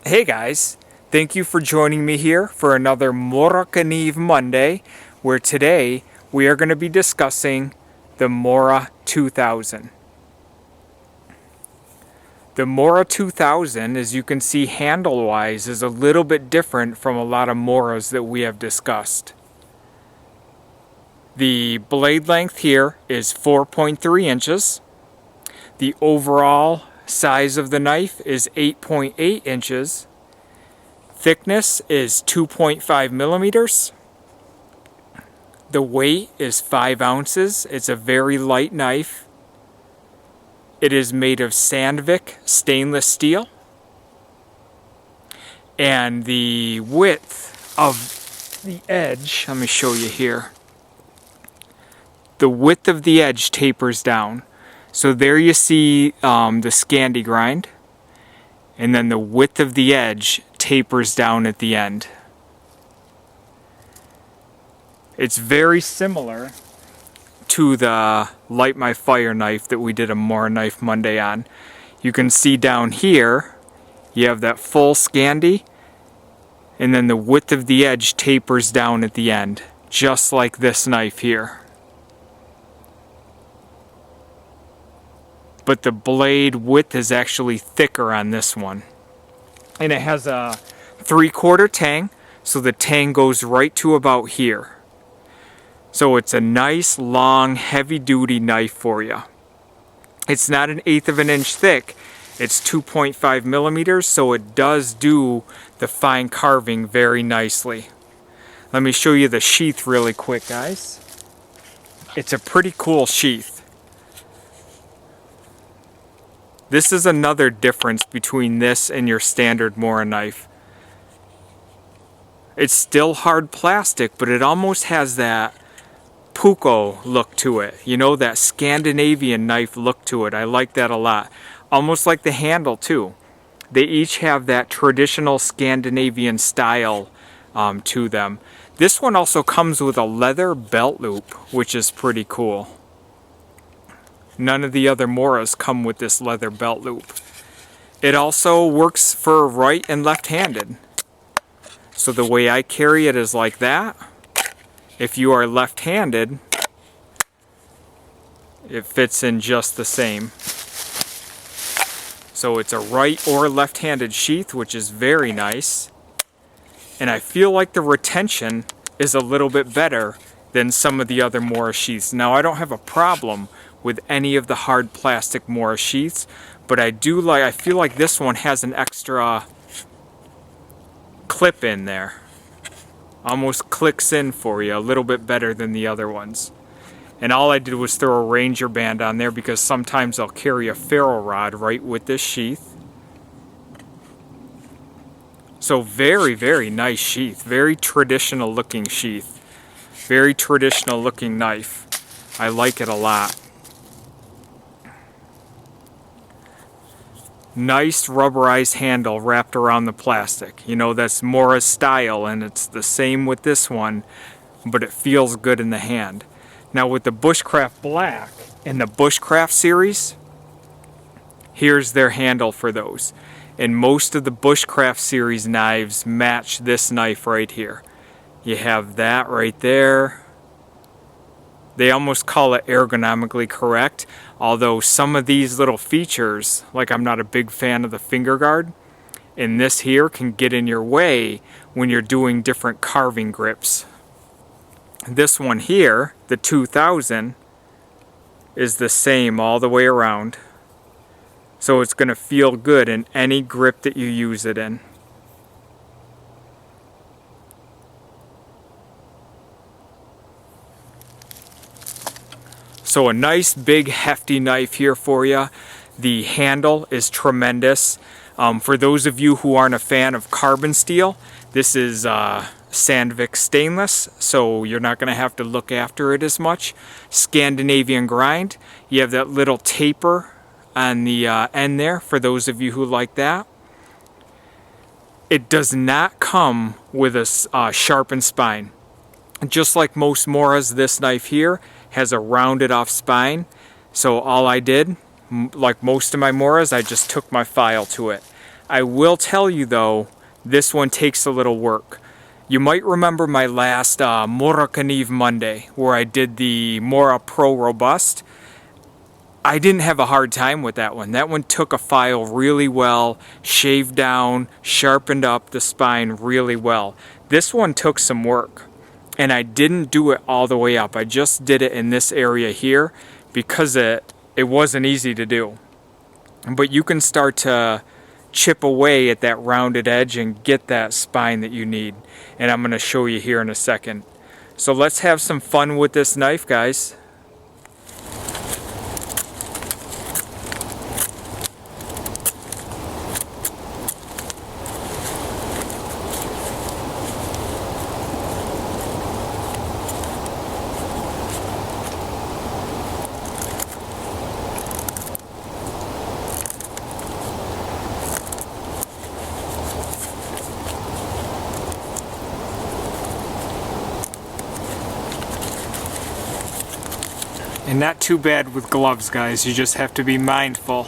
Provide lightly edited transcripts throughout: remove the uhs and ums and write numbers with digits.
Hey guys, thank you for joining me here for another Morakniv Monday, where today we are going to be discussing the Mora 2000. The Mora 2000, as you can see handle-wise, is a little bit different from a lot of Moras that we have discussed. The blade length here is 4.3 inches. The overall size of the knife is 8.8 inches. Thickness is 2.5 millimeters. The weight is 5 ounces. It's a very light knife. It is made of Sandvik Stainless Steel. And the width of the edge, let me show you here. The width of the edge tapers down. So there you see the Scandi grind. And then the width of the edge tapers down at the end. It's very similar to the Light My Fire knife that we did a Morakniv Monday on. You can see down here, you have that full Scandi, and then the width of the edge tapers down at the end, just like this knife here. But the blade width is actually thicker on this one. And it has a 3/4 tang, so the tang goes right to about here. So it's a nice, long, heavy-duty knife for you. It's not 1/8 of an inch thick. It's 2.5 millimeters, so it does do the fine carving very nicely. Let me show you the sheath really quick, guys. It's a pretty cool sheath. This is another difference between this and your standard Mora knife. It's still hard plastic, but it almost has that puko look to it. You know, that Scandinavian knife look to it. I like that a lot. Almost like the handle too. They each have that traditional Scandinavian style to them. This one also comes with a leather belt loop, which is pretty cool. None of the other Moras come with this leather belt loop. It also works for right and left-handed. So the way I carry it is like that. If you are left-handed, it fits in just the same. So it's a right or left-handed sheath, which is very nice. And I feel like the retention is a little bit better than some of the other Mora sheaths. Now, I don't have a problem with any of the hard plastic Mora sheaths, but I feel like this one has an extra clip in there. Almost clicks in for you a little bit better than the other ones. And all I did was throw a Ranger band on there because sometimes I'll carry a ferro rod right with this sheath. So very, very nice sheath. Very traditional looking sheath. Very traditional looking knife. I like it a lot. Nice rubberized handle wrapped around the plastic. You know, that's Mora's style, and it's the same with this one, but it feels good in the hand. Now with the Bushcraft Black and the Bushcraft series, here's their handle for those. And most of the Bushcraft series knives match this knife right here. You have that right there. They almost call it ergonomically correct, although some of these little features, like I'm not a big fan of the finger guard, and this here can get in your way when you're doing different carving grips. This one here, the 2000, is the same all the way around. So it's going to feel good in any grip that you use it in. So a nice big hefty knife here for you. The handle is tremendous. For those of you who aren't a fan of carbon steel, this is Sandvik Stainless, so you're not going to have to look after it as much. Scandinavian grind. You have that little taper on the end there for those of you who like that. It does not come with a sharpened spine. Just like most Moras, this knife here has a rounded off spine. So all I did, like most of my Moras, I just took my file to it. I will tell you though, this one takes a little work. You might remember my last Morakniv Monday where I did the Mora Pro Robust. I didn't have a hard time with that one. That one took a file really well, shaved down, sharpened up the spine really well. This one took some work, and I didn't do it all the way up. I just did it in this area here because it wasn't easy to do. But you can start to chip away at that rounded edge and get that spine that you need. And I'm going to show you here in a second. So let's have some fun with this knife, guys. And not too bad with gloves, guys. You just have to be mindful.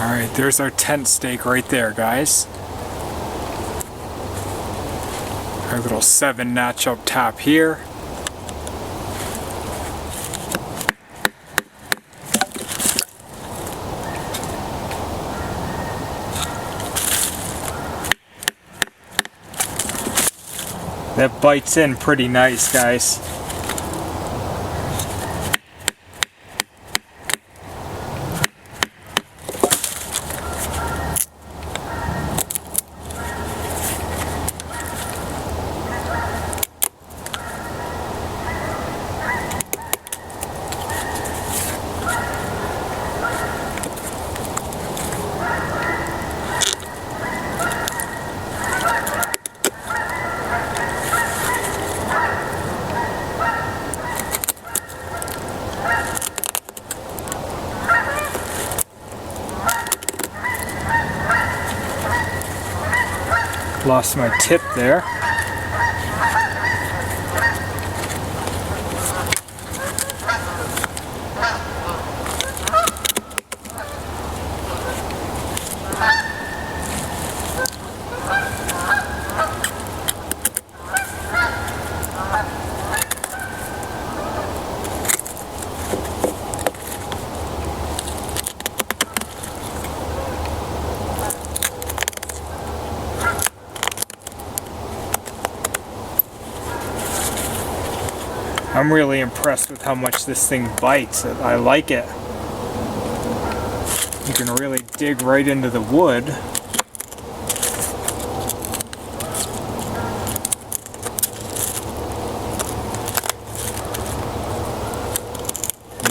Alright, there's our tent stake right there, guys. Our little 7-notch up top here. That bites in pretty nice, guys. Lost my tip there. I'm really impressed with how much this thing bites. I like it. You can really dig right into the wood.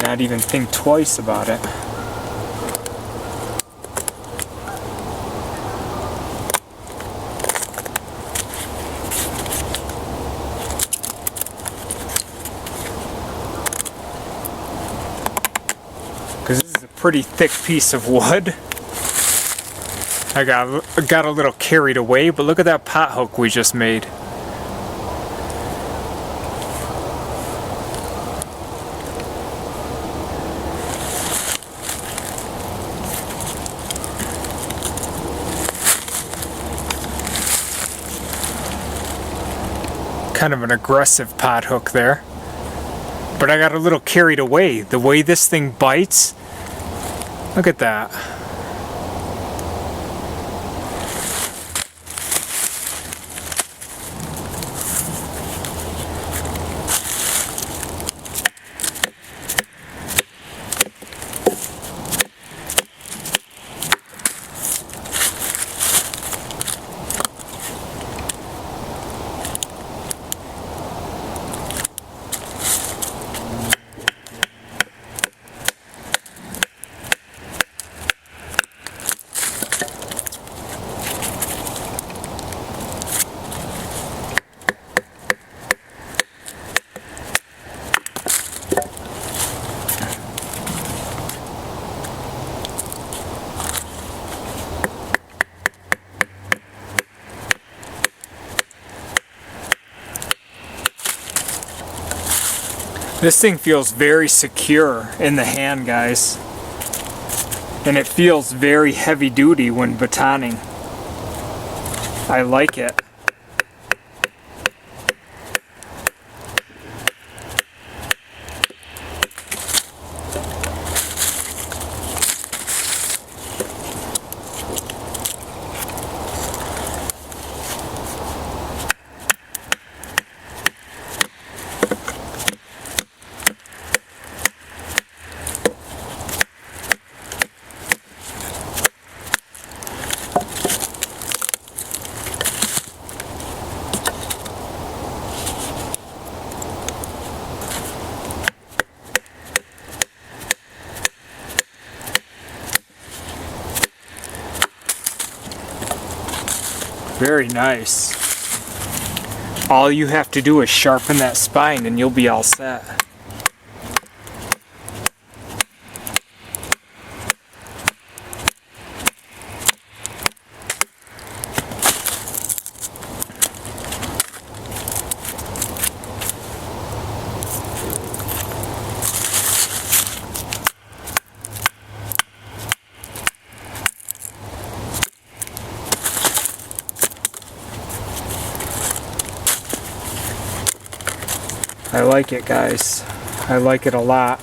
Not even think twice about it. Because this is a pretty thick piece of wood. I got a little carried away, but look at that pot hook we just made. Kind of an aggressive pot hook there. But I got a little carried away. The way this thing bites, look at that. This thing feels very secure in the hand, guys. And it feels very heavy duty when batoning. I like it. Very nice. All you have to do is sharpen that spine and you'll be all set. I like it, guys. I like it a lot.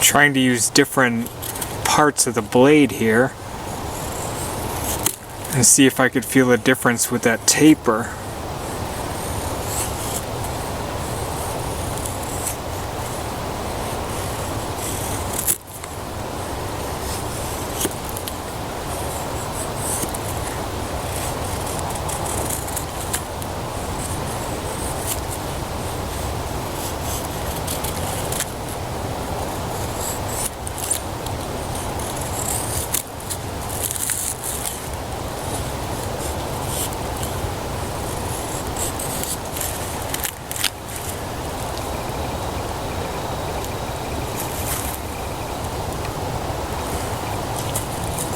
Trying to use different parts of the blade here and see if I could feel a difference with that taper.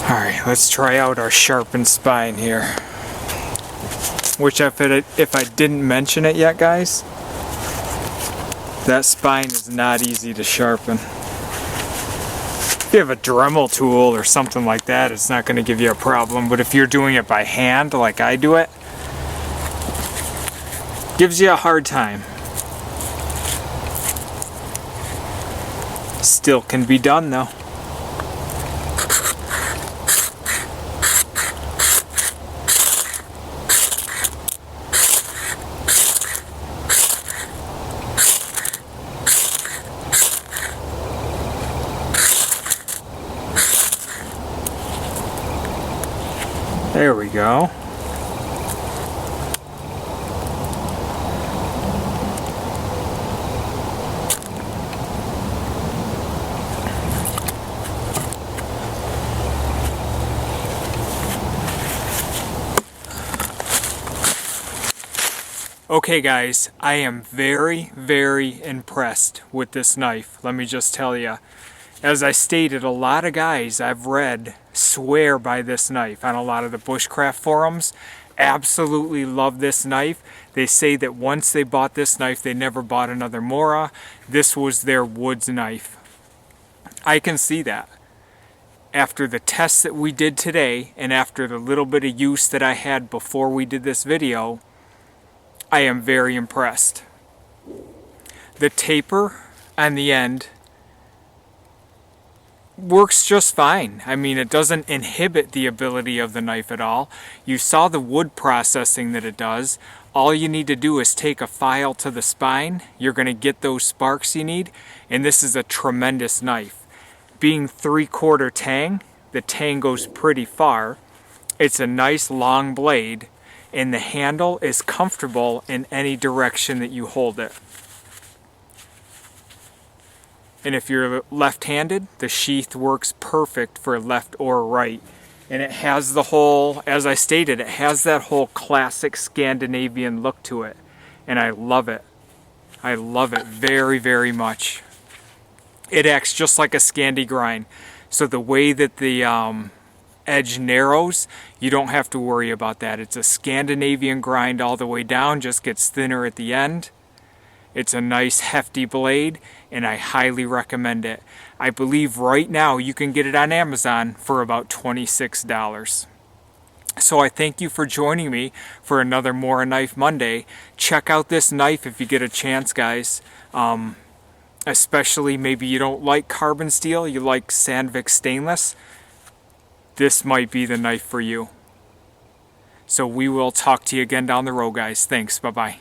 Alright, let's try out our sharpened spine here. Which if I didn't mention it yet, guys, that spine is not easy to sharpen. If you have a Dremel tool or something like that, it's not going to give you a problem. But if you're doing it by hand, like I do it, gives you a hard time. Still can be done though. There we go. Okay guys, I am very, very impressed with this knife. Let me just tell you. As I stated, a lot of guys I've read swear by this knife on a lot of the bushcraft forums. Absolutely love this knife. They say that once they bought this knife, they never bought another Mora. This was their woods knife. I can see that. After the tests that we did today, and after the little bit of use that I had before we did this video, I am very impressed. The taper on the end works just fine. I mean, it doesn't inhibit the ability of the knife at all. You saw the wood processing that it does. All you need to do is take a file to the spine. You're going to get those sparks you need, and this is a tremendous knife. Being 3/4 tang, the tang goes pretty far. It's a nice long blade, and the handle is comfortable in any direction that you hold it. And if you're left-handed, the sheath works perfect for left or right. And it has the whole, as I stated, it has that whole classic Scandinavian look to it. And I love it. I love it very, very much. It acts just like a Scandi grind. So the way that the edge narrows, you don't have to worry about that. It's a Scandinavian grind all the way down, just gets thinner at the end. It's a nice hefty blade, and I highly recommend it. I believe right now you can get it on Amazon for about $26. So I thank you for joining me for another Mora Knife Monday. Check out this knife if you get a chance, guys. Especially maybe you don't like carbon steel, you like Sandvik Stainless. This might be the knife for you. So we will talk to you again down the road, guys. Thanks. Bye-bye.